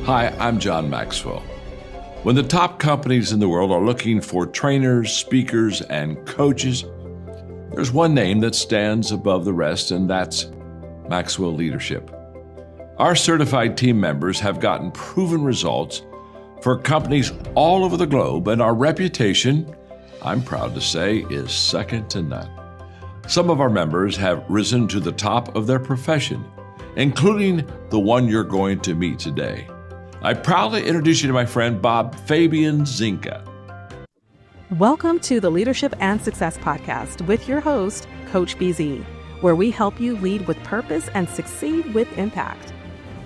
Hi, I'm John Maxwell. When the top companies in the world are looking for trainers, speakers, and coaches, there's one name that stands above the rest, and that's Maxwell Leadership. Our certified team members have gotten proven results for companies all over the globe, and our reputation, I'm proud to say, is second to none. Some of our members have risen to the top of their profession, including the one you're going to meet today. I proudly introduce you to my friend Bob Fabian Zinka. Welcome to the Leadership and Success Podcast with your host, Coach BZ, where we help you lead with purpose and succeed with impact.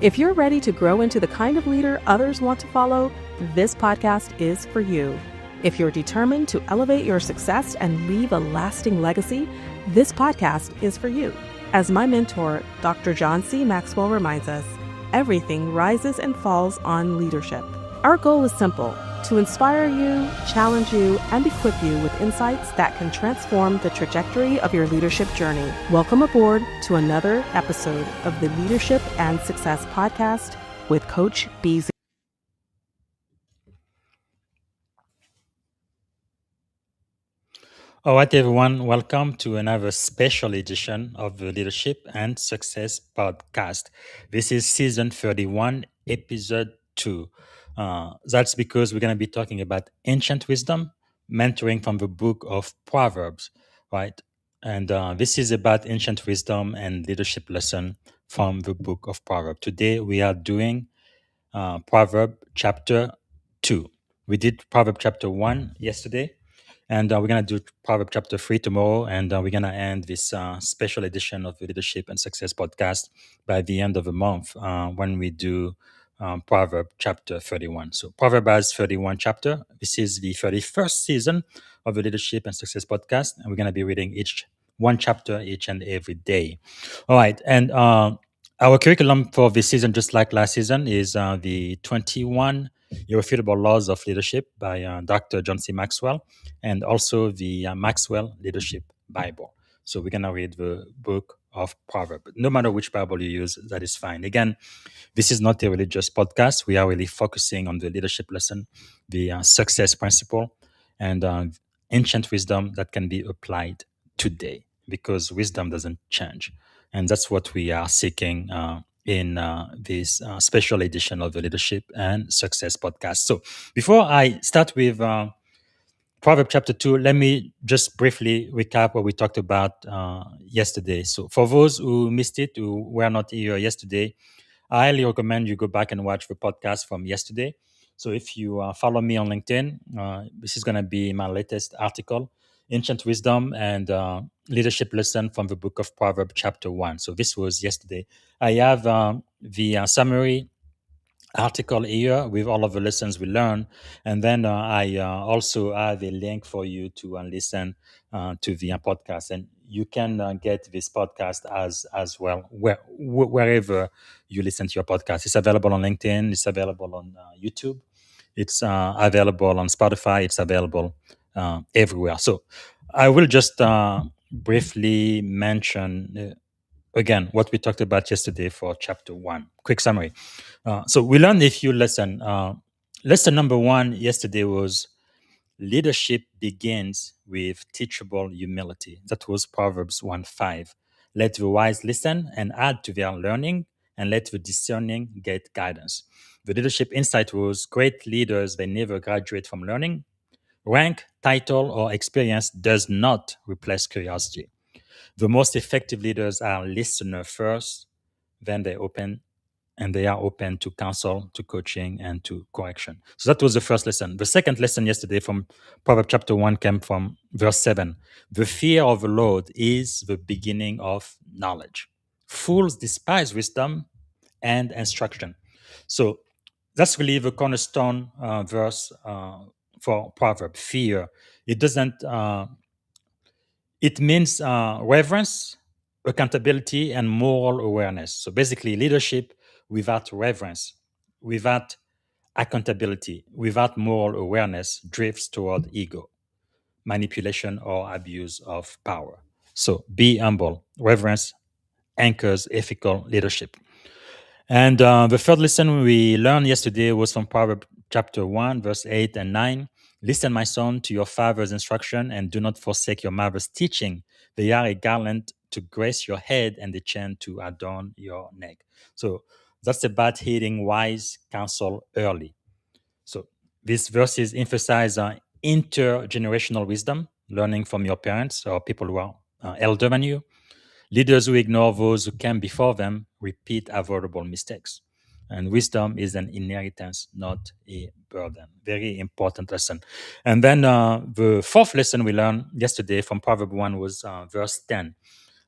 If you're ready to grow into the kind of leader others want to follow, this podcast is for you. If you're determined to elevate your success and leave a lasting legacy, this podcast is for you. As my mentor, Dr. John C. Maxwell reminds us, everything rises and falls on leadership. Our goal is simple: to inspire you, challenge you, and equip you with insights that can transform the trajectory of your leadership journey. Welcome aboard to another episode of the Leadership and Success Podcast with Coach BZ. All right, everyone, welcome to another special edition of the Leadership and Success Podcast. This is season 31, episode 2. That's because we're going to be talking about ancient wisdom, mentoring from the book of Proverbs, right? And this is about ancient wisdom and leadership lesson from the book of Proverbs. Today, we are doing Proverb chapter 2. We did Proverb chapter 1 yesterday. And we're going to do Proverb chapter 3 tomorrow. And we're going to end this special edition of the Leadership and Success Podcast by the end of the month when we do Proverb chapter 31. So Proverb has 31 chapter. This is the 31st season of the Leadership and Success Podcast. And we're going to be reading one chapter each and every day. All right. And our curriculum for this season, just like last season, is the 21 Irrefutable Laws of Leadership by Dr. John C. Maxwell, and also the Maxwell Leadership Bible. So we're going to read the book of Proverbs. No matter which Bible you use, that is fine. Again, this is not a religious podcast. We are really focusing on the leadership lesson, the success principle, and ancient wisdom that can be applied today, because wisdom doesn't change. And that's what we are seeking in this special edition of the Leadership and Success Podcast. So before I start with Proverbs chapter 2, let me just briefly recap what we talked about yesterday. So for those who missed it, who were not here yesterday, I highly recommend you go back and watch the podcast from yesterday. So if you follow me on LinkedIn, this is going to be my latest article, Ancient Wisdom and Leadership Lesson from the Book of Proverbs chapter 1. So this was yesterday. I have the summary article here with all of the lessons we learned, and then I also have a link for you to listen to the podcast, and you can get this podcast as well wherever you listen to your podcast. It's available on LinkedIn, it's available on YouTube, it's available on Spotify, it's available everywhere. So I will just briefly mention again what we talked about yesterday for chapter 1. Quick summary. So we learned a few lessons. Lesson number 1 yesterday was leadership begins with teachable humility. That was Proverbs 1:5. Let the wise listen and add to their learning, and let the discerning get guidance. The leadership insight was great leaders, they never graduate from learning. Rank, title, or experience does not replace curiosity. The most effective leaders are listener first, then they are open to counsel, to coaching, and to correction. So that was the first lesson. The second lesson yesterday from Proverbs chapter 1 came from verse 7. The fear of the Lord is the beginning of knowledge. Fools despise wisdom and instruction. So that's really the cornerstone verse for Proverbs. Fear. It means reverence, accountability, and moral awareness. So basically, leadership without reverence, without accountability, without moral awareness drifts toward ego, manipulation, or abuse of power. So be humble. Reverence anchors ethical leadership. And the third lesson we learned yesterday was from Proverbs chapter 1, verse 8 and 9. Listen, my son, to your father's instruction, and do not forsake your mother's teaching. They are a garland to grace your head and the chain to adorn your neck. So that's about heeding wise counsel early. So these verses emphasize intergenerational wisdom, learning from your parents or people who are elder than you. Leaders who ignore those who came before them repeat avoidable mistakes. And wisdom is an inheritance, not a burden. Very important lesson. And then the fourth lesson we learned yesterday from Proverbs 1 was verse 10.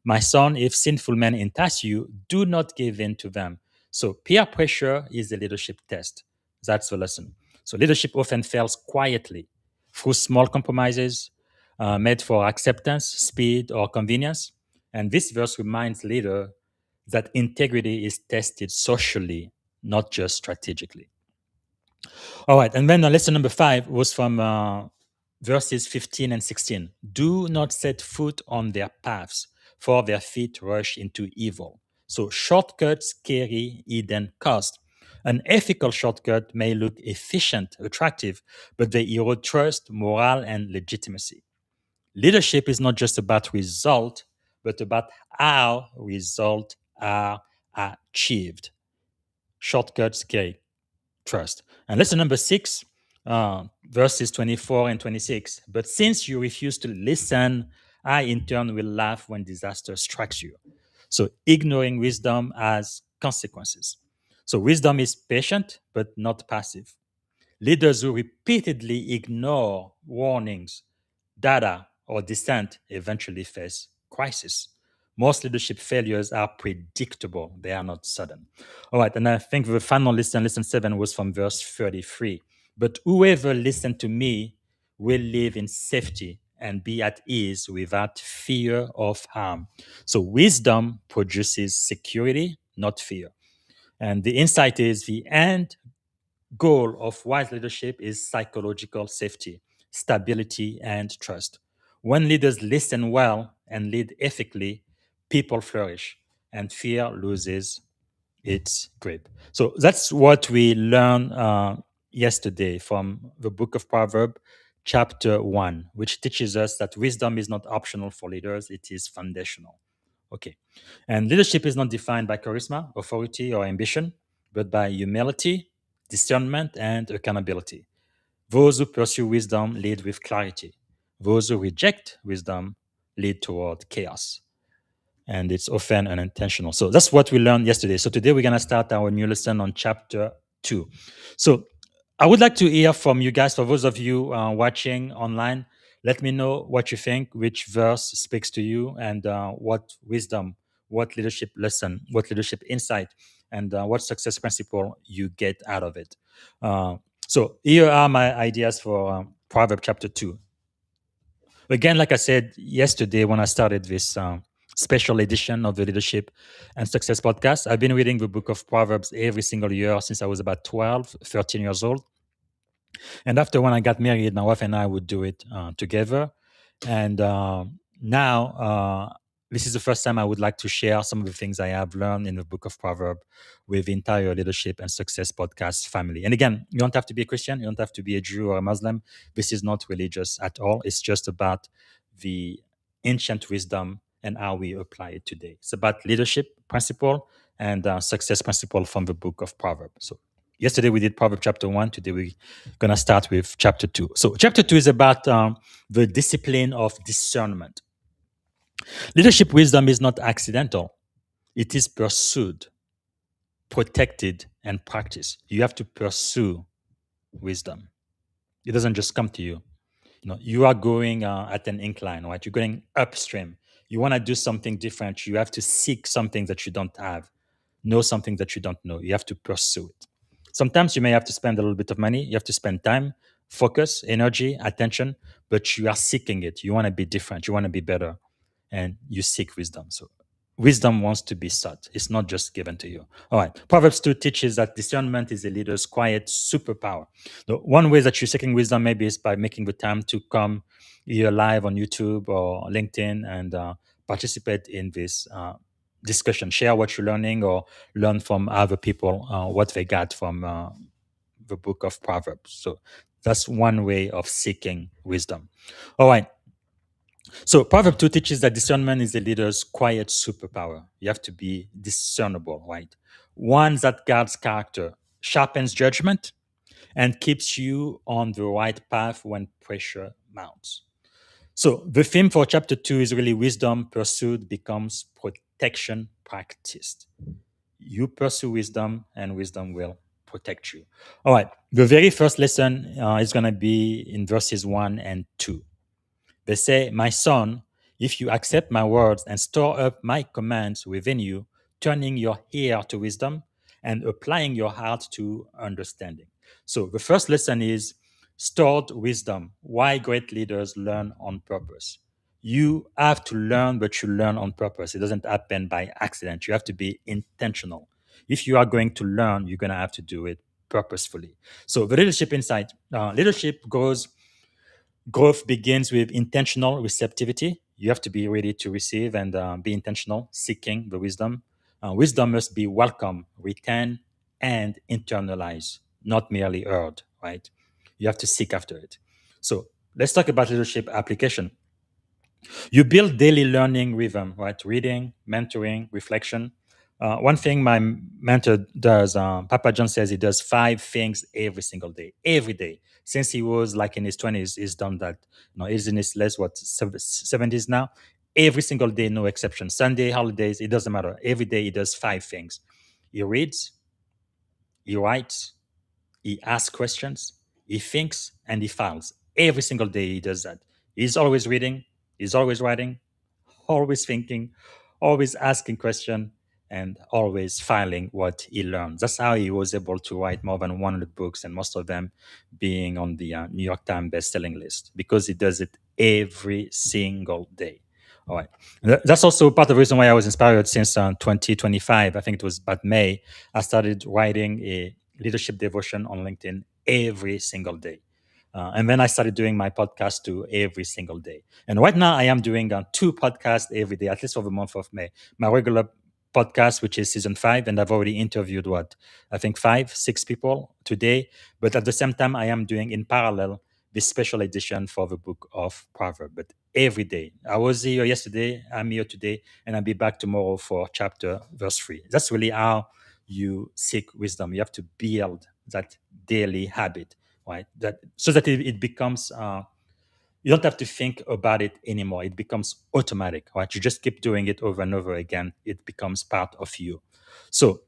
My son, if sinful men entice you, do not give in to them. So peer pressure is a leadership test. That's the lesson. So leadership often fails quietly through small compromises made for acceptance, speed, or convenience. And this verse reminds leader that integrity is tested socially, not just strategically. All right, and then lesson number 5 was from verses 15 and 16. Do not set foot on their paths, for their feet rush into evil. So shortcuts carry hidden cost. An ethical shortcut may look efficient, attractive, but they erode trust, morale, and legitimacy. Leadership is not just about result, but about how results are achieved. Shortcuts carry trust. And lesson number 6, verses 24 and 26. But since you refuse to listen, I in turn will laugh when disaster strikes you. So ignoring wisdom has consequences. So wisdom is patient, but not passive. Leaders who repeatedly ignore warnings, data, or dissent eventually face crisis. Most leadership failures are predictable, they are not sudden. All right, and I think the final lesson 7, was from verse 33. But whoever listens to me will live in safety and be at ease without fear of harm. So wisdom produces security, not fear. And the insight is the end goal of wise leadership is psychological safety, stability, and trust. When leaders listen well and lead ethically, people flourish and fear loses its grip. So that's what we learned yesterday from the book of Proverbs, chapter 1, which teaches us that wisdom is not optional for leaders, it is foundational. Okay. And leadership is not defined by charisma, authority, or ambition, but by humility, discernment, and accountability. Those who pursue wisdom lead with clarity. Those who reject wisdom lead toward chaos. And it's often unintentional. So that's what we learned yesterday. So today we're going to start our new lesson on chapter 2. So I would like to hear from you guys. For those of you watching online, let me know what you think, which verse speaks to you, and what wisdom, what leadership lesson, what leadership insight, and what success principle you get out of it. So here are my ideas for Proverbs chapter 2. Again, like I said yesterday when I started this special edition of the Leadership and Success podcast, I've been reading the book of Proverbs every single year since I was about 12, 13 years old. And after when I got married, my wife and I would do it together. And now, this is the first time I would like to share some of the things I have learned in the book of Proverbs with the entire Leadership and Success podcast family. And again, you don't have to be a Christian, you don't have to be a Jew or a Muslim. This is not religious at all. It's just about the ancient wisdom and how we apply it today. It's about leadership principle and success principle from the book of Proverbs. So yesterday we did Proverbs chapter 1. Today we're going to start with chapter 2. So chapter 2 is about the discipline of discernment. Leadership wisdom is not accidental. It is pursued, protected, and practiced. You have to pursue wisdom. It doesn't just come to you. You are going at an incline, right? You're going upstream. You want to do something different. You have to seek something that you don't have, know something that you don't know. You have to pursue it. Sometimes you may have to spend a little bit of money. You have to spend time, focus, energy, attention, but you are seeking it. You want to be different. You want to be better, and you seek wisdom. So wisdom wants to be sought. It's not just given to you. All right. Proverbs 2 teaches that discernment is a leader's quiet superpower. The one way that you're seeking wisdom maybe is by making the time to come here live on YouTube or LinkedIn and participate in this discussion, share what you're learning, or learn from other people what they got from the book of Proverbs. So that's one way of seeking wisdom. All right. So Proverb 2 teaches that discernment is a leader's quiet superpower. You have to be discernible, right? One that guards character, sharpens judgment, and keeps you on the right path when pressure mounts. So the theme for chapter 2 is really wisdom pursued becomes protection practiced. You pursue wisdom, and wisdom will protect you. All right. The very first lesson is going to be in verses 1 and 2. They say, "My son, if you accept my words and store up my commands within you, turning your ear to wisdom and applying your heart to understanding." So the first lesson is stored wisdom. Why great leaders learn on purpose. You have to learn, but you learn on purpose. It doesn't happen by accident. You have to be intentional. If you are going to learn, you're going to have to do it purposefully. So the leadership insight, leadership goes growth begins with intentional receptivity. You have to be ready to receive and be intentional, seeking the wisdom. Wisdom must be welcome, retained, and internalized, not merely heard, right? You have to seek after it. So let's talk about leadership application. You build daily learning rhythm, right? Reading, mentoring, reflection. One thing my mentor does, Papa John says he does 5 things every single day, every day. Since he was like in his 20s, he's done that. He's in his less, 70s now. Every single day, no exception. Sunday, holidays, it doesn't matter. Every day he does 5 things. He reads, he writes, he asks questions, he thinks, and he files. Every single day he does that. He's always reading, he's always writing, always thinking, always asking questions, and always filing what he learned. That's how he was able to write more than 100 books, and most of them being on the New York Times best-selling list, because he does it every single day. All right. That's also part of the reason why I was inspired since 2025. I think it was about May. I started writing a leadership devotion on LinkedIn every single day. And then I started doing my podcast too every single day. And right now I am doing 2 podcasts every day, at least for the month of May. My regular podcast, which is season 5, and I've already interviewed I think 5, 6 people today. But at the same time, I am doing in parallel this special edition for the book of Proverbs. But every day, I was here yesterday, I'm here today, and I'll be back tomorrow for chapter verse 3. That's really how you seek wisdom. You have to build that daily habit, right? That so that it becomes you don't have to think about it anymore. It becomes automatic, right? You just keep doing it over and over again. It becomes part of you. So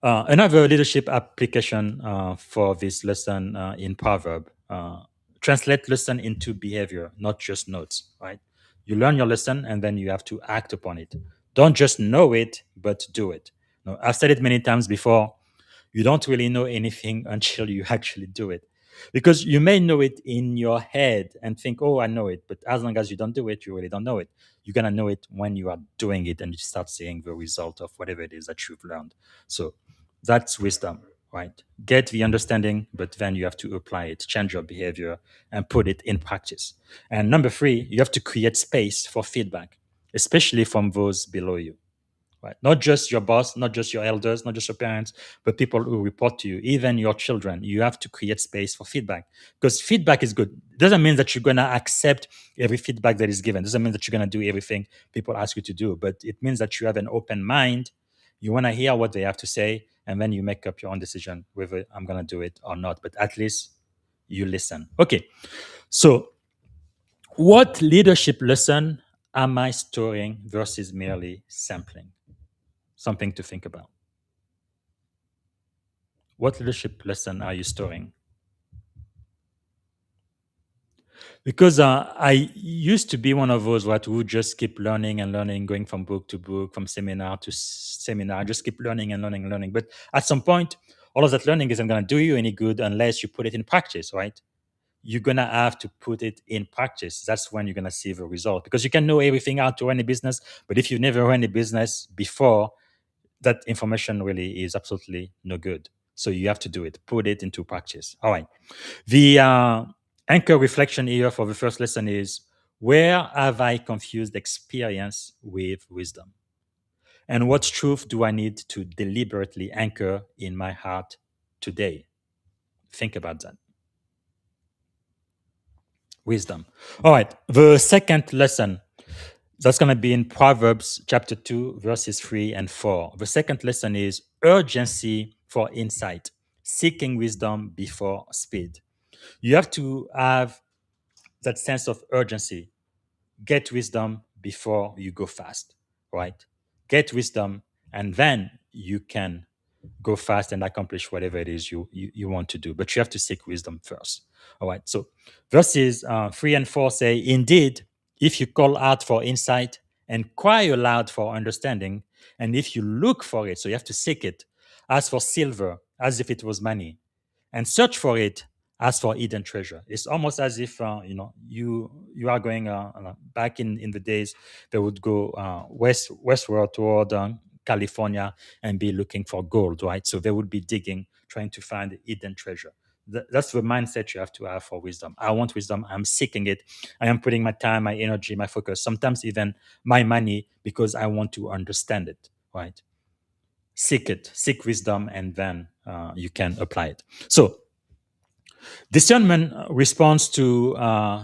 another leadership application for this lesson in Proverb, translate lesson into behavior, not just notes, right? You learn your lesson and then you have to act upon it. Don't just know it, but do it. I've said it many times before. You don't really know anything until you actually do it. Because you may know it in your head and think, oh, I know it. But as long as you don't do it, you really don't know it. You're going to know it when you are doing it and you start seeing the result of whatever it is that you've learned. So that's wisdom, right? Get the understanding, but then you have to apply it, change your behavior, and put it in practice. And number 3, you have to create space for feedback, especially from those below you. Right? Not just your boss, not just your elders, not just your parents, but people who report to you, even your children. You have to create space for feedback, because feedback is good. It doesn't mean that you're going to accept every feedback that is given. It doesn't mean that you're going to do everything people ask you to do, but it means that you have an open mind. You want to hear what they have to say, and then you make up your own decision whether I'm going to do it or not. But at least you listen. Okay. So what leadership lesson am I storing versus merely sampling? Something to think about. What leadership lesson are you storing? Because I used to be one of those what would just keep learning and learning, going from book to book, from seminar to seminar, just keep learning and learning and learning. But at some point, all of that learning isn't going to do you any good unless you put it in practice, right? You're going to have to put it in practice. That's when you're going to see the result. Because you can know everything how to run a business, but if you've never run a business before, that information really is absolutely no good. So you have to do it, put it into practice. All right. The anchor reflection here for the first lesson is, where have I confused experience with wisdom? And what truth do I need to deliberately anchor in my heart today? Think about that. Wisdom. All right. The second lesson, that's going to be in Proverbs chapter 2, verses 3 and 4. The second lesson is urgency for insight, seeking wisdom before speed. You have to have that sense of urgency. Get wisdom before you go fast, right? Get wisdom, and then you can go fast and accomplish whatever it is you want to do. But you have to seek wisdom first. All right. So verses 3 and 4 say, indeed, if you call out for insight and cry aloud for understanding, and if you look for it, so you have to seek it, as for silver, as if it was money, and search for it as for hidden treasure. It's almost as if you are going back in the days they would go westward toward California and be looking for gold, right? So they would be digging, trying to find hidden treasure. That's the mindset you have to have for wisdom. I want wisdom. I'm seeking it. I am putting my time, my energy, my focus, sometimes even my money, because I want to understand it, right? Seek it, seek wisdom, and then you can apply it. So discernment responds to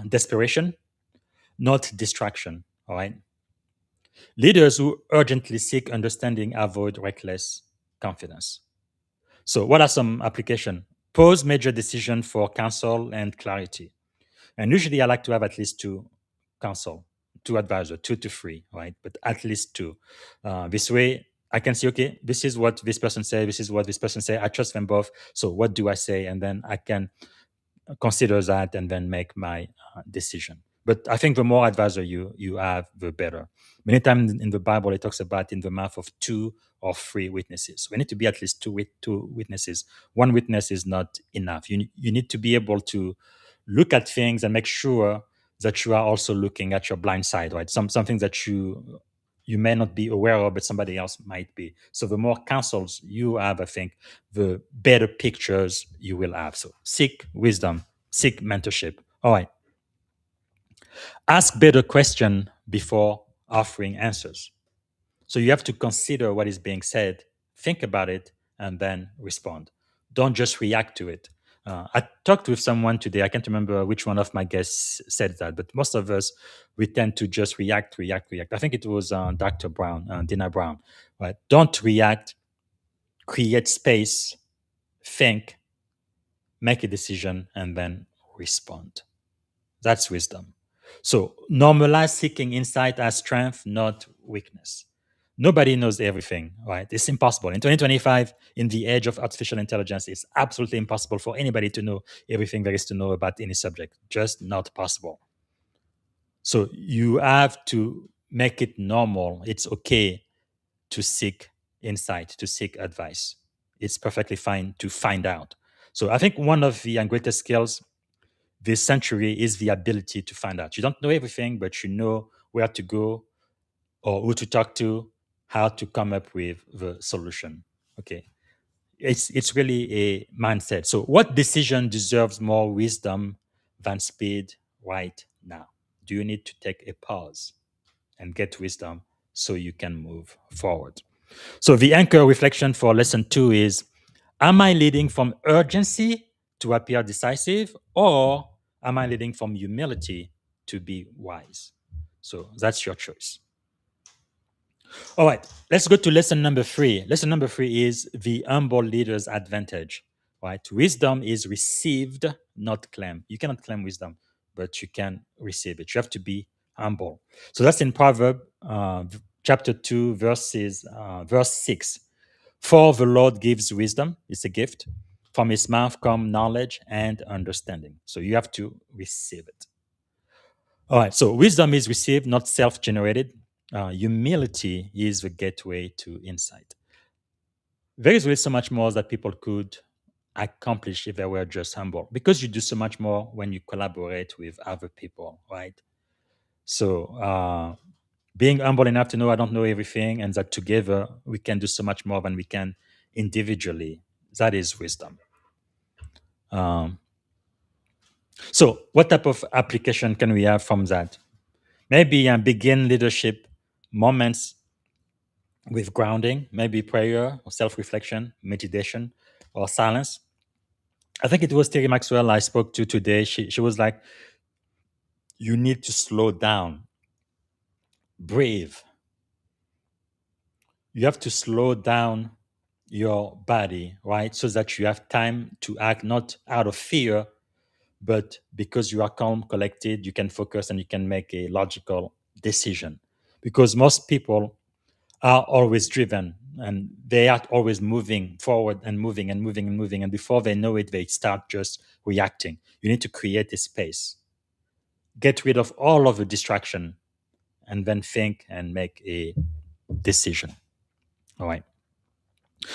desperation, not distraction. All right. Leaders who urgently seek understanding avoid reckless confidence. So, what are some applications? Pose major decision for counsel and clarity. And usually, I like to have at least two counsel, two advisor, two to three, right? But at least two. This way, I can see, okay, this is what this person said, this is what this person said. I trust them both. So, what do I say? And then I can consider that and then make my decision. But I think the more advisor you have, the better. Many times in the Bible, it talks about in the mouth of two or three witnesses. We need to be at least two witnesses. One witness is not enough. You need to be able to look at things and make sure that you are also looking at your blind side, right? Something that you may not be aware of, but somebody else might be. So the more counsels you have, I think, the better pictures you will have. So seek wisdom, seek mentorship. All right. Ask better question before offering answers. So you have to consider what is being said, think about it, and then respond. Don't just react to it. I talked with someone today. I can't remember which one of my guests said that, but most of us, we tend to just react. I think it was Dr. Brown, Dina Brown. Right? Don't react. Create space. Think. Make a decision, and then respond. That's wisdom. So normalize seeking insight as strength, not weakness. Nobody knows everything, right? It's impossible. In 2025, in the age of artificial intelligence, it's absolutely impossible for anybody to know everything there is to know about any subject. Just not possible. So you have to make it normal. It's okay to seek insight, to seek advice. It's perfectly fine to find out. So I think one of the greatest skills this century is the ability to find out. You don't know everything, but you know where to go or who to talk to, how to come up with the solution. Okay. It's really a mindset. So what decision deserves more wisdom than speed right now? Do you need to take a pause and get wisdom so you can move forward? So the anchor reflection for lesson 2 is, am I leading from urgency to appear decisive, or am I leading from humility to be wise? So that's your choice. All right, let's go to lesson number 3. Lesson number 3 is the humble leader's advantage. Right? Wisdom is received, not claimed. You cannot claim wisdom, but you can receive it. You have to be humble. So that's in Proverbs chapter 2, verse 6. For the Lord gives wisdom, it's a gift. From his mouth come knowledge and understanding. So you have to receive it. All right, so wisdom is received, not self generated. Humility is the gateway to insight. There is really so much more that people could accomplish if they were just humble, because you do so much more when you collaborate with other people, right? So, being humble enough to know I don't know everything, and that together we can do so much more than we can individually. That is wisdom. So, what type of application can we have from that? Maybe begin leadership moments with grounding, maybe prayer or self reflection, meditation, or silence. I think it was Terry Maxwell I spoke to today. She was like, you need to slow down, breathe. You have to slow down your body, right? So that you have time to act not out of fear, but because you are calm, collected, you can focus and you can make a logical decision. Because most people are always driven and they are always moving forward and moving and moving and moving. And before they know it, they start just reacting. You need to create a space, get rid of all of the distraction, and then think and make a decision. All right.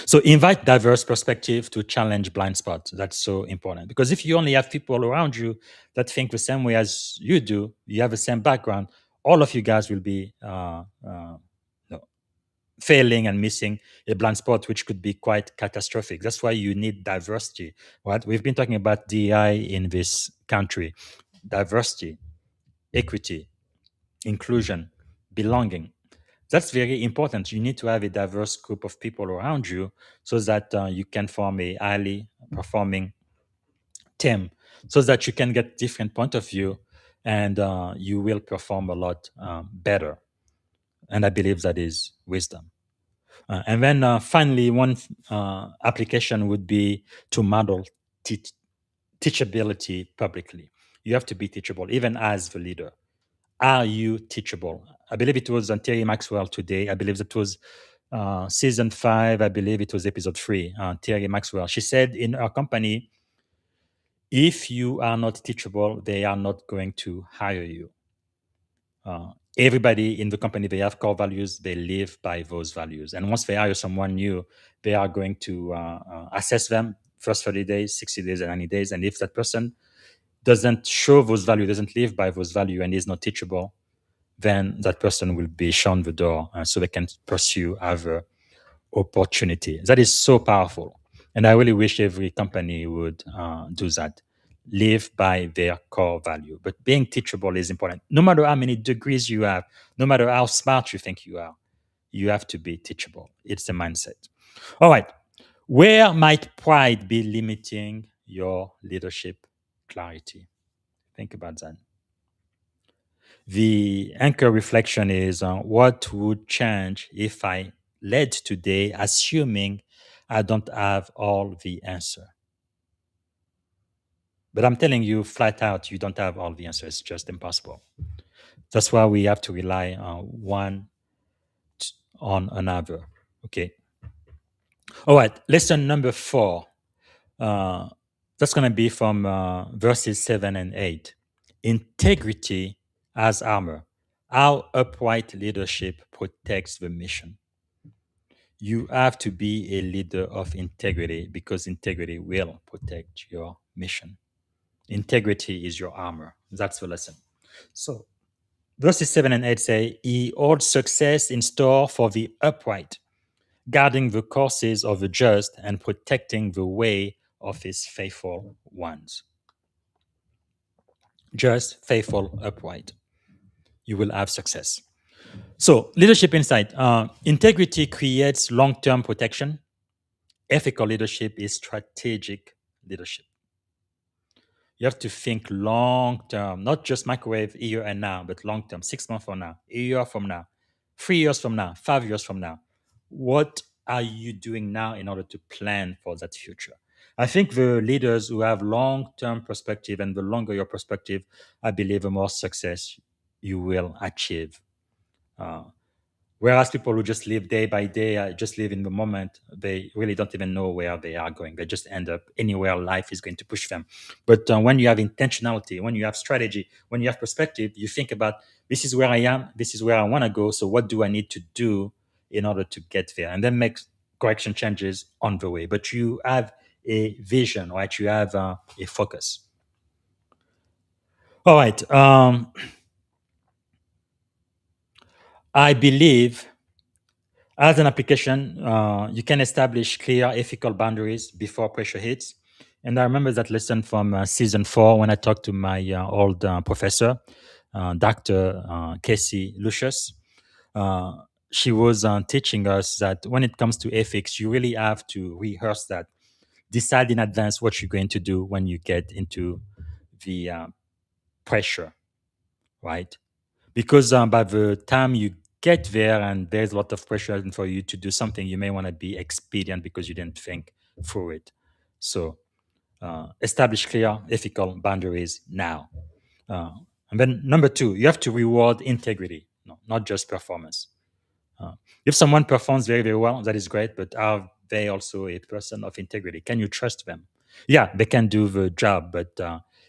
So invite diverse perspective to challenge blind spots. That's so important because if you only have people around you that think the same way as you do, you have the same background, all of you guys will be no, failing and missing a blind spot, which could be quite catastrophic. That's why you need diversity. Right? We've been talking about DI in this country: diversity, equity, inclusion, belonging. That's very important. You need to have a diverse group of people around you so that you can form a highly performing team, so that you can get different point of view and you will perform a lot better. And I believe that is wisdom. And then finally, one application would be to model teachability publicly. You have to be teachable, even as the leader. Are you teachable? I believe it was on Terry Maxwell today. I believe it was season 5. I believe it was episode 3. Terry Maxwell. She said in her company, if you are not teachable, they are not going to hire you. Everybody in the company, they have core values. They live by those values. And once they hire someone new, they are going to assess them first 30 days, 60 days, and 90 days. And if that person doesn't show those values, doesn't live by those values, and is not teachable, then that person will be shown the door so they can pursue other opportunity. That is so powerful. And I really wish every company would do that. Live by their core value. But being teachable is important. No matter how many degrees you have, no matter how smart you think you are, you have to be teachable. It's the mindset. All right. Where might pride be limiting your leadership clarity? Think about that. The anchor reflection is what would change if I led today assuming I don't have all the answer. But I'm telling you flat out, you don't have all the answers. It's just impossible. That's why we have to rely on one on another. Okay. All right. Lesson number 4. That's going to be from verses 7 and 8. Integrity as armor. How upright leadership protects the mission. You have to be a leader of integrity because integrity will protect your mission. Integrity is your armor. That's the lesson. So, verses 7 and 8 say, he holds success in store for the upright, guarding the courses of the just and protecting the way of his faithful ones. Just, faithful, upright. You will have success. So, leadership insight. Integrity creates long term protection. Ethical leadership is strategic leadership. You have to think long term, not just microwave here and now, but long term, 6 months from now, a year from now, 3 years from now, 5 years from now. What are you doing now in order to plan for that future? I think the leaders who have long term perspective, and the longer your perspective, I believe the more success you will achieve. Whereas people who just live day by day, just live in the moment, they really don't even know where they are going. They just end up anywhere life is going to push them. But when you have intentionality, when you have strategy, when you have perspective, you think about, this is where I am, this is where I want to go. So what do I need to do in order to get there? And then make correction changes on the way. But you have a vision, right? You have a focus. All right. I believe as an application, you can establish clear ethical boundaries before pressure hits. And I remember that lesson from season 4 when I talked to my old professor, Dr. Casey Lucius. she was teaching us that when it comes to ethics, you really have to rehearse that, decide in advance what you're going to do when you get into the pressure, right? Because by the time you get there and there's a lot of pressure for you to do something, you may want to be expedient because you didn't think through it. So establish clear ethical boundaries now. Uh, and then number two, you have to reward integrity, no, not just performance. If someone performs very, very well, that is great, but are they also a person of integrity? Can you trust them? Yeah, they can do the job, but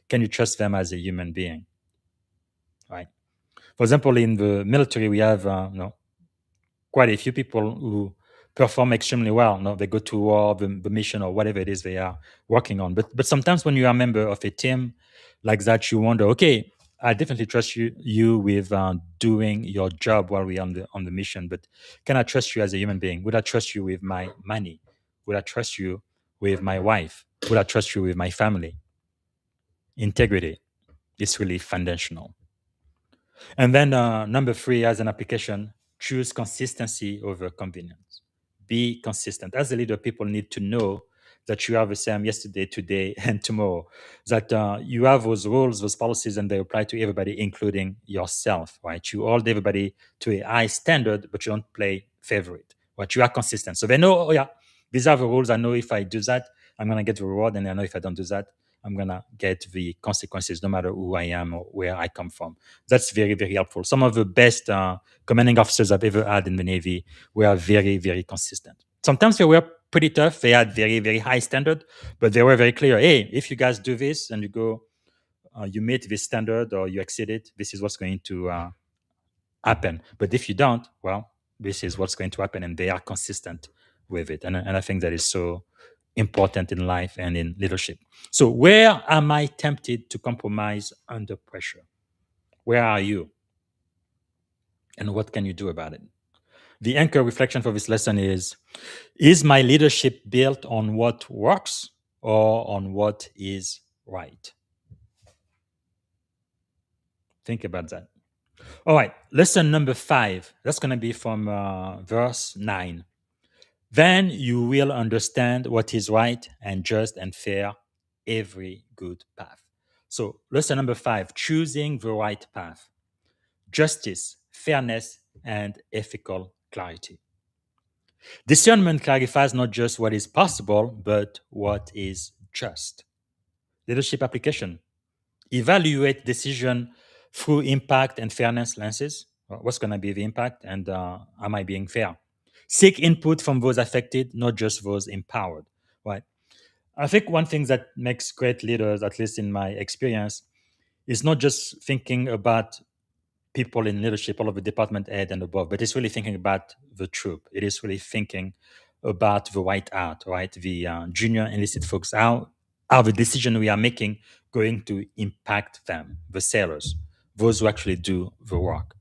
can you trust them as a human being? Right. For example, in the military, we have quite a few people who perform extremely well. No, they go to war, the mission, or whatever it is they are working on. But sometimes when you are a member of a team like that, you wonder, okay, I definitely trust you with doing your job while we're on the mission. But can I trust you as a human being? Would I trust you with my money? Would I trust you with my wife? Would I trust you with my family? Integrity is really foundational. And then number three, as an application, choose consistency over convenience. Be consistent. As a leader, people need to know that you have the same yesterday, today, and tomorrow. That you have those rules, those policies, and they apply to everybody, including yourself. Right? You hold everybody to a high standard, but you don't play favorite. Right? You are consistent, so they know. Oh yeah, these are the rules. I know if I do that, I'm gonna get the reward, and I know if I don't do that, I'm gonna get the consequences, no matter who I am or where I come from. That's very, very helpful. Some of the best commanding officers I've ever had in the Navy were very, very consistent. Sometimes they were pretty tough. They had very, very high standard, but they were very clear. Hey, if you guys do this and you go, you meet this standard or you exceed it, this is what's going to happen. But if you don't, well, this is what's going to happen. And they are consistent with it. And I think that is so important in life and in leadership. So, where am I tempted to compromise under pressure? Where are you? And what can you do about it? The anchor reflection for this lesson is my leadership built on what works or on what is right? Think about that. All right, lesson number 5. That's going to be from verse 9. Then you will understand what is right and just and fair, every good path. So, lesson number 5, choosing the right path: justice, fairness, and ethical clarity. Discernment clarifies not just what is possible, but what is just. Leadership application: evaluate decision through impact and fairness lenses. What's going to be the impact, and am I being fair? Seek input from those affected, not just those empowered. Right. I think one thing that makes great leaders, at least in my experience, is not just thinking about people in leadership, all of the department head and above, but it's really thinking about the troop. It is really thinking about the white out, right? The junior enlisted folks. How are the decision we are making going to impact them, the sailors, those who actually do the work?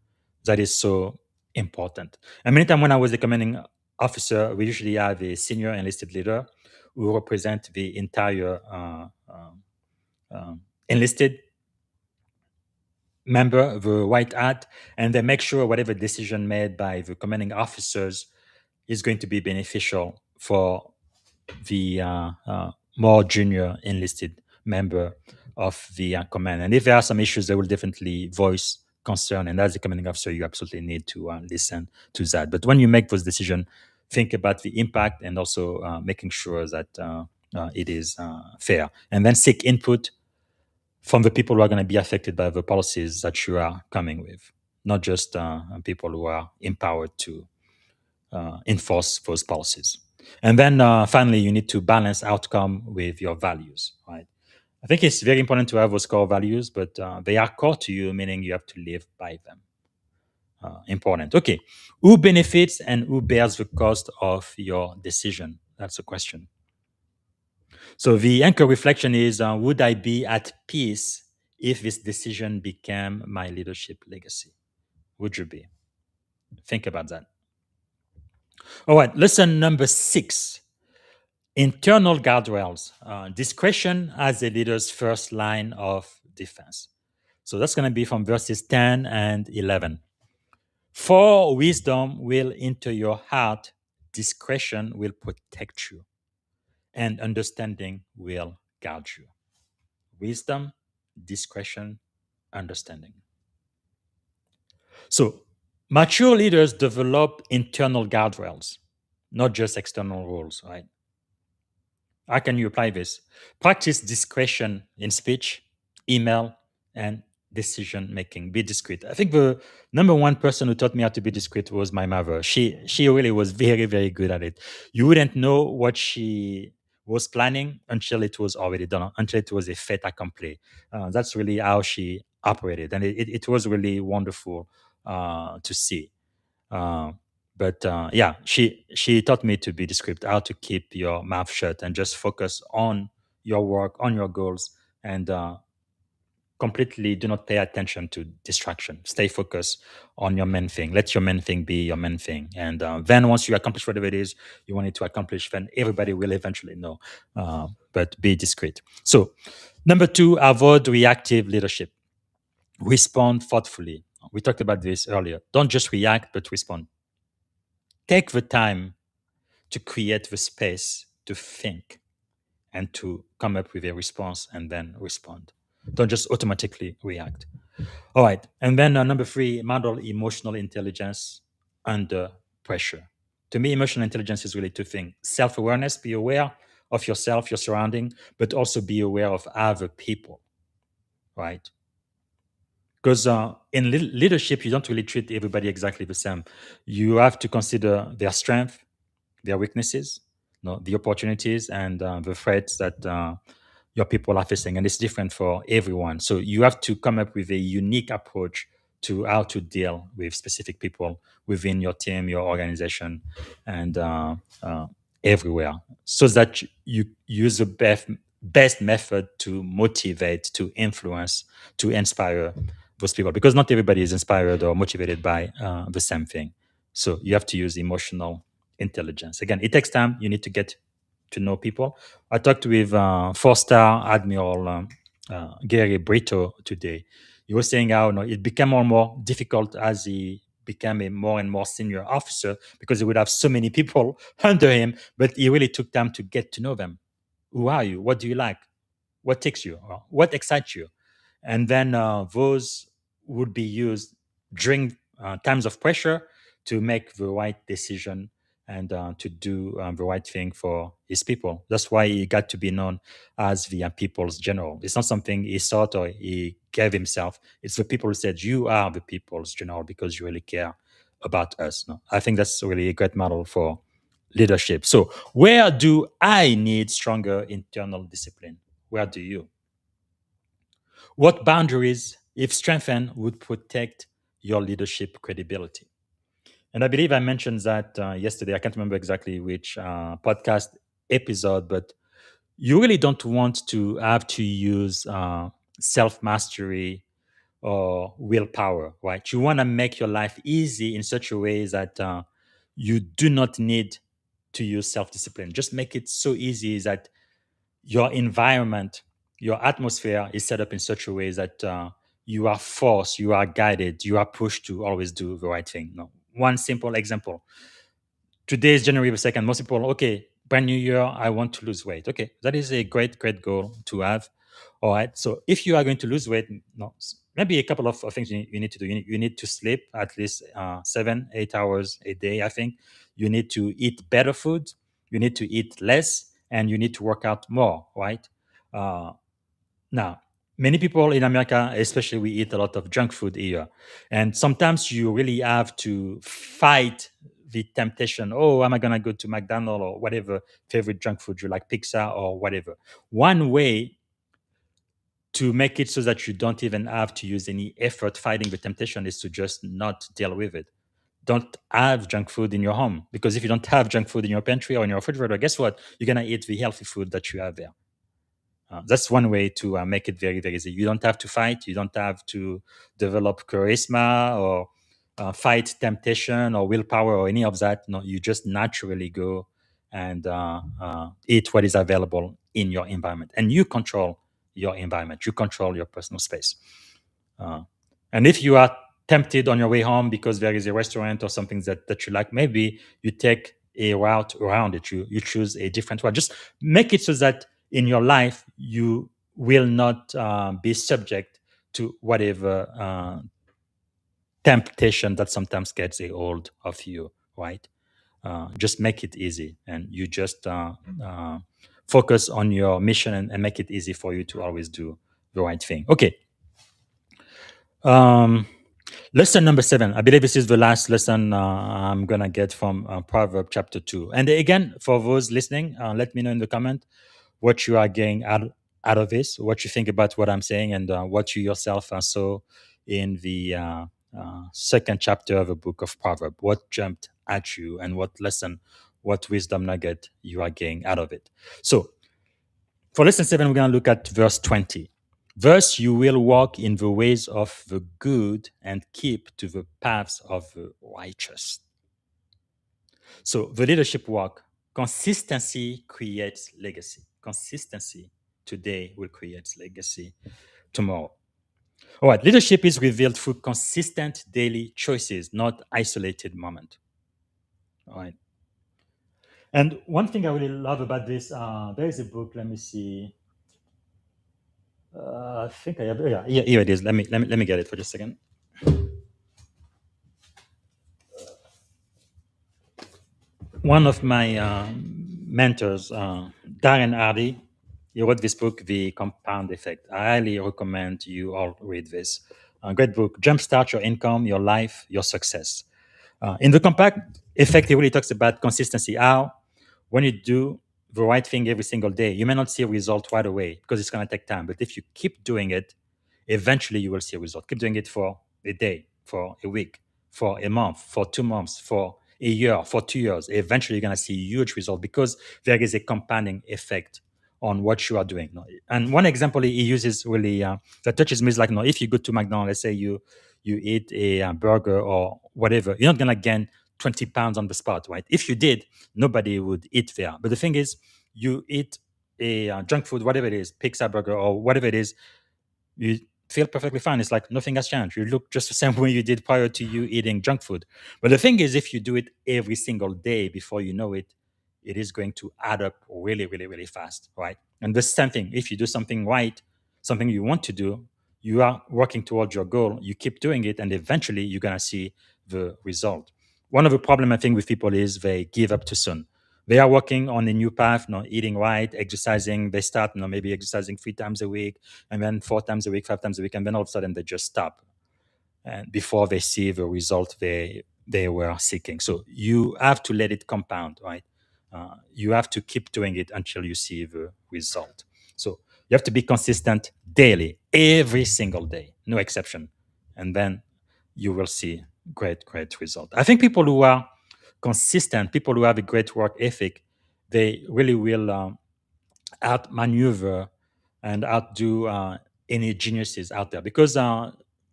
That is so important. And many times when I was the commanding officer, we usually have a senior enlisted leader who represent the entire enlisted member, the white hat, and they make sure whatever decision made by the commanding officers is going to be beneficial for the more junior enlisted member of the command. And if there are some issues, they will definitely voice concern. And as a commanding officer, you absolutely need to listen to that. But when you make those decisions, think about the impact and also making sure that it is fair. And then seek input from the people who are going to be affected by the policies that you are coming with, not just people who are empowered to enforce those policies. And then finally, you need to balance outcome with your values, right? I think it's very important to have those core values, but they are core to you, meaning you have to live by them. Important. Okay. Who benefits and who bears the cost of your decision? That's the question. So the anchor reflection is, would I be at peace if this decision became my leadership legacy? Would you be? Think about that. All right, lesson number 6, internal guardrails. Discretion as a leader's first line of defense. So that's going to be from verses 10 and 11. For wisdom will enter your heart, discretion will protect you, and understanding will guard you. Wisdom, discretion, understanding. So, mature leaders develop internal guardrails, not just external rules, right? How can you apply this? Practice discretion in speech, email, and decision making. Be discreet. I think the number one person who taught me how to be discreet was my mother. She really was very, very good at it. You wouldn't know what she was planning until it was already done, until it was a fait accompli. That's really how she operated. And it was really wonderful to see. Uh, but yeah, she taught me to be discreet, how to keep your mouth shut and just focus on your work, on your goals, and completely do not pay attention to distraction. Stay focused on your main thing. Let your main thing be your main thing, and then once you accomplish whatever it is you wanted to accomplish, then everybody will eventually know. But be discreet. So, number two, avoid reactive leadership. Respond thoughtfully. We talked about this earlier. Don't just react, but respond. Take the time to create the space to think and to come up with a response and then respond. Don't just automatically react. All right. And then number three, model emotional intelligence under pressure. To me, emotional intelligence is really two things: self awareness, be aware of yourself, your surrounding, but also be aware of other people, right? Because in leadership, you don't really treat everybody exactly the same. You have to consider their strength, their weaknesses, the opportunities, and the threats that your people are facing. And it's different for everyone. So you have to come up with a unique approach to how to deal with specific people within your team, your organization, and everywhere, so that you use the best method to motivate, to influence, to inspire those people. Because not everybody is inspired or motivated by the same thing. So you have to use emotional intelligence. Again, it takes time. You need to get to know people. I talked with four-star Admiral Gary Brito today. He was saying how it became more and more difficult as he became a more and more senior officer, because he would have so many people under him, but he really took time to get to know them. Who are you? What do you like? What takes you? What excites you? And then those would be used during times of pressure to make the right decision and to do the right thing for his people. That's why he got to be known as the people's general. It's not something he thought or he gave himself. It's the people who said, "You are the people's general because you really care about us." No? I think that's really a great model for leadership. So, where do I need stronger internal discipline? Where do you? What boundaries, if strengthened, would protect your leadership credibility? And I believe I mentioned that yesterday. I can't remember exactly which podcast episode, but you really don't want to have to use self mastery or willpower, right? You want to make your life easy in such a way that you do not need to use self discipline. Just make it so easy that your environment, your atmosphere is set up in such a way that you are forced, you are guided, you are pushed to always do the right thing. No. One simple example. Today is January the 2nd. Most people, okay, brand new year, I want to lose weight. Okay, that is a great, great goal to have. All right. So if you are going to lose weight, maybe a couple of things you need to do. You need to sleep at least 7, 8 hours a day, I think. You need to eat better food. You need to eat less, and you need to work out more, right? Uh, Now, many people in America, especially, we eat a lot of junk food here. And sometimes you really have to fight the temptation. Oh, am I going to go to McDonald's or whatever favorite junk food you like, pizza or whatever? One way to make it so that you don't even have to use any effort fighting the temptation is to just not deal with it. Don't have junk food in your home, because if you don't have junk food in your pantry or in your refrigerator, guess what? You're going to eat the healthy food that you have there. That's one way to make it very, very easy. You don't have to fight. You don't have to develop charisma or fight temptation or willpower or any of that. No, you just naturally go and eat what is available in your environment. And you control your environment. You control your personal space. And if you are tempted on your way home because there is a restaurant or something that you like, maybe you take a route around it. You choose a different route. Just make it so that in your life you will not be subject to whatever temptation that sometimes gets a hold of you, right? Just make it easy, and you just focus on your mission, and make it easy for you to always do the right thing. Okay. Um, Lesson number 7. I believe this is the last lesson I'm gonna get from Proverb chapter 2. And again, for those listening, let me know in the comment what you are getting out of this, what you think about what I'm saying, and what you yourself saw in the second chapter of the book of Proverbs. What jumped at you, and what lesson, what wisdom nugget you are getting out of it. So, for lesson 7, we're going to look at verse 20. Thus you will walk in the ways of the good and keep to the paths of the righteous. So, the leadership walk, consistency creates legacy. Consistency today will create legacy tomorrow. All right, leadership is revealed through consistent daily choices, not isolated moment. All right. And one thing I really love about this, there is a book. Let me see. I think I have. Yeah, here it is. Let me get it for just a second. One of my mentors, Darren Hardy, he wrote this book, The Compound Effect. I highly recommend you all read this. Great book. Jumpstart your income, your life, your success. In the Compound Effect, he really talks about consistency. How when you do the right thing every single day, you may not see a result right away because it's going to take time. But if you keep doing it, eventually you will see a result. Keep doing it for a day, for a week, for a month, for 2 months, for a year, for 2 years. Eventually you're going to see a huge result because there is a compounding effect on what you are doing. And one example he uses really that touches me is like, if you go to McDonald's, let's say you eat a burger or whatever, you're not going to gain 20 pounds on the spot, right? If you did, nobody would eat there. But the thing is, you eat a junk food, whatever it is, pizza, burger, or whatever it is, you feel perfectly fine. It's like nothing has changed. You look just the same way you did prior to you eating junk food. But the thing is, if you do it every single day before you know it, it is going to add up really, really, really fast, right? And the same thing, if you do something right, something you want to do, you are working towards your goal, you keep doing it, and eventually you're going to see the result. One of the problem I think with people is they give up too soon. They are working on a new path, eating right, exercising. They start, maybe exercising 3 times a week, and then 4 times a week, 5 times a week, and then all of a sudden they just stop, and before they see the result they were seeking. So you have to let it compound, right? You have to keep doing it until you see the result. So you have to be consistent daily, every single day, no exception, and then you will see great, great result. I think people who are consistent, people who have a great work ethic, they really will outmaneuver and outdo any geniuses out there. Because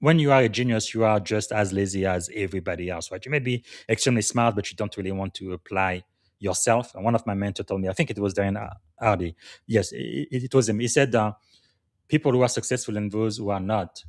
when you are a genius, you are just as lazy as everybody else, right? You may be extremely smart, but you don't really want to apply yourself. And one of my mentors told me, I think it was Darren Hardy. Yes, it was him. He said, people who are successful and those who are not,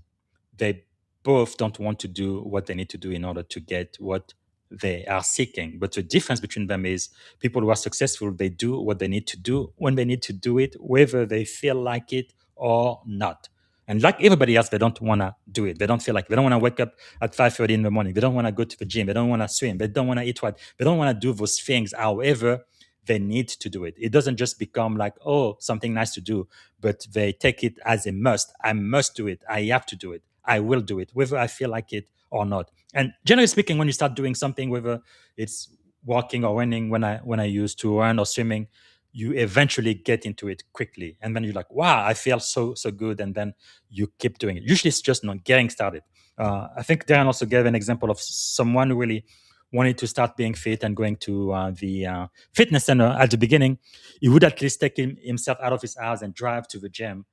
they both don't want to do what they need to do in order to get what they are seeking. But the difference between them is people who are successful, they do what they need to do when they need to do it, whether they feel like it or not. And like everybody else, they don't want to do it. They don't feel like they don't want to wake up at 5:30 in the morning. They don't want to go to the gym. They don't want to swim. They don't want to eat right. They don't want to do those things. However, they need to do it. It doesn't just become like, oh, something nice to do, but they take it as a must. I must do it. I have to do it. I will do it, whether I feel like it or not. And generally speaking, when you start doing something, whether it's walking or running, when I used to run or swimming, you eventually get into it quickly, and then you're like, "Wow, I feel so good," and then you keep doing it. Usually, it's just not getting started. I think Darren also gave an example of someone who really wanted to start being fit and going to the fitness center at the beginning. He would at least take himself out of his house and drive to the gym.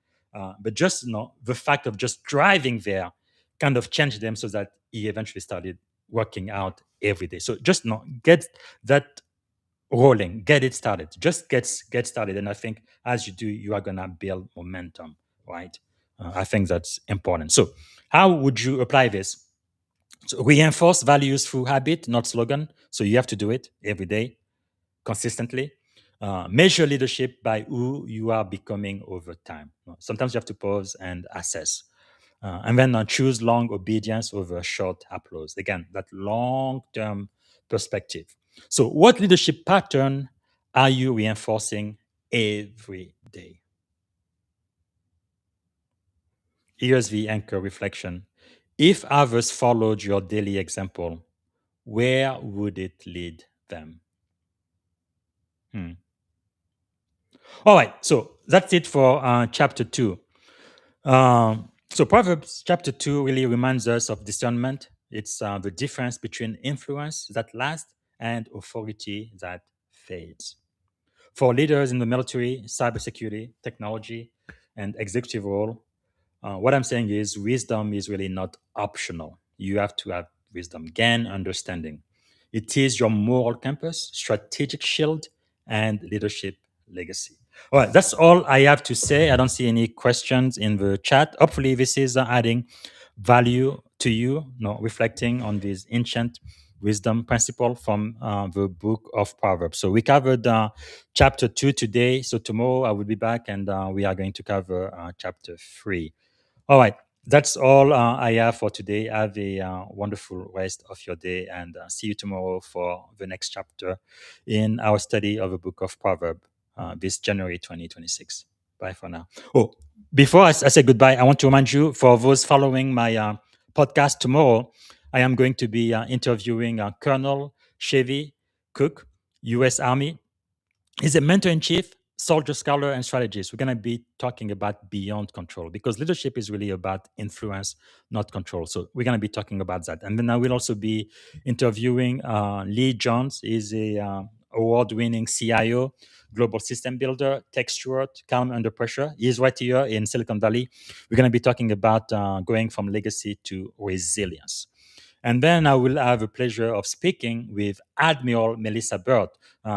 But just the fact of just driving there kind of changed them so that he eventually started working out every day. So just get that rolling, get it started. Just get started, and I think as you do, you are gonna build momentum, right? I think that's important. So, how would you apply this? So reinforce values through habit, not slogan. So you have to do it every day, consistently. Measure leadership by who you are becoming over time. Sometimes you have to pause and assess. And then choose long obedience over short applause. Again, that long term perspective. So, what leadership pattern are you reinforcing every day? Here's the anchor reflection. If others followed your daily example, where would it lead them? Hmm. All right, so that's it for chapter 2. So Proverbs chapter 2 really reminds us of discernment. It's the difference between influence that lasts and authority that fades. For leaders in the military, cybersecurity, technology, and executive role, what I'm saying is wisdom is really not optional. You have to have wisdom, gain understanding. It is your moral compass, strategic shield, and leadership legacy. All right, that's all I have to say. I don't see any questions in the chat. Hopefully, this is adding value to you, reflecting on this ancient wisdom principle from the book of Proverbs. So we covered chapter 2 today. So tomorrow I will be back and we are going to cover chapter 3. All right. That's all I have for today. Have a wonderful rest of your day and see you tomorrow for the next chapter in our study of the book of Proverbs this January 2026. Bye for now. Oh, before I say goodbye, I want to remind you for those following my podcast tomorrow, I am going to be interviewing Colonel Chevy Cook, U.S. Army. He's a mentor in chief, soldier, scholar, and strategist. We're going to be talking about beyond control because leadership is really about influence, not control. So we're going to be talking about that. And then I will also be interviewing Lee Jones. He's a award-winning CIO, global system builder, tech steward, calm under pressure. He's right here in Silicon Valley. We're going to be talking about going from legacy to resilience. And then I will have the pleasure of speaking with Admiral Melissa Bird.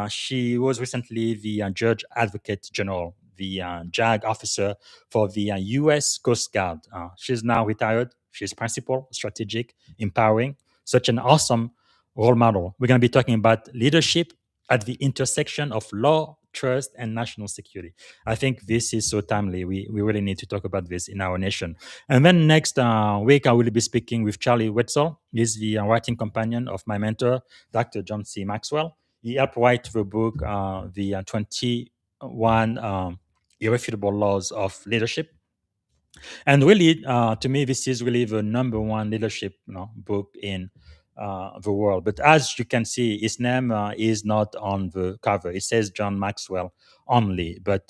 She was recently the Judge Advocate General, the JAG officer for the U.S. Coast Guard. She's now retired. She's principled, strategic, empowering, such an awesome role model. We're going to be talking about leadership at the intersection of law, trust, and national security. I think this is so timely. We really need to talk about this in our nation. And then next week, I will be speaking with Charlie Wetzel. He's the writing companion of my mentor, Dr. John C. Maxwell. He helped write the book, the 21 Irrefutable Laws of Leadership. And really, to me, this is really the number one leadership book in the world. But as you can see, his name is not on the cover. It says John Maxwell only. But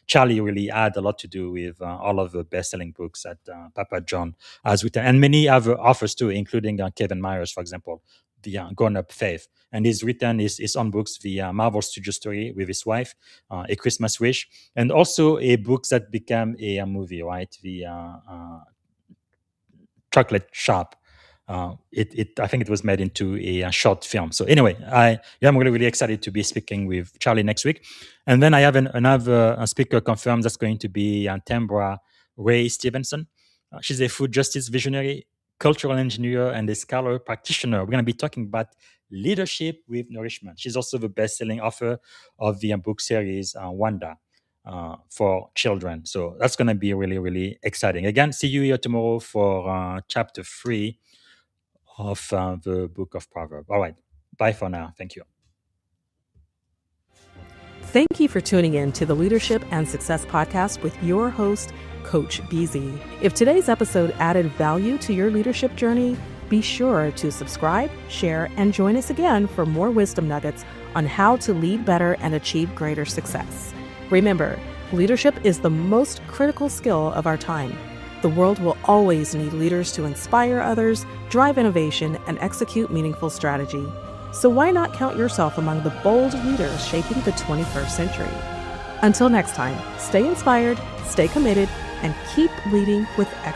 Charlie really had a lot to do with all of the best-selling books that Papa John has written, and many other authors too, including Kevin Myers, for example, the Grown Up Faith. And he's written his own books, the Marvel Studio Story with his wife, A Christmas Wish, and also a book that became a movie, right? The Chocolate Shop. I think it was made into a short film. So anyway, I'm really excited to be speaking with Charlie next week. And then I have another speaker confirmed that's going to be Tambra Ray Stevenson. She's a food justice visionary, cultural engineer, and a scholar practitioner. We're going to be talking about leadership with nourishment. She's also the best-selling author of the book series Wanda for children. So that's going to be really, really exciting. Again, see you here tomorrow for chapter 3 of the book of Proverbs. All right. Bye for now. Thank you. Thank you for tuning in to the Leadership and Success Podcast with your host, Coach BZ. If today's episode added value to your leadership journey, be sure to subscribe, share, and join us again for more wisdom nuggets on how to lead better and achieve greater success. Remember, leadership is the most critical skill of our time. The world will always need leaders to inspire others, drive innovation, and execute meaningful strategy. So why not count yourself among the bold leaders shaping the 21st century? Until next time, stay inspired, stay committed, and keep leading with excellence.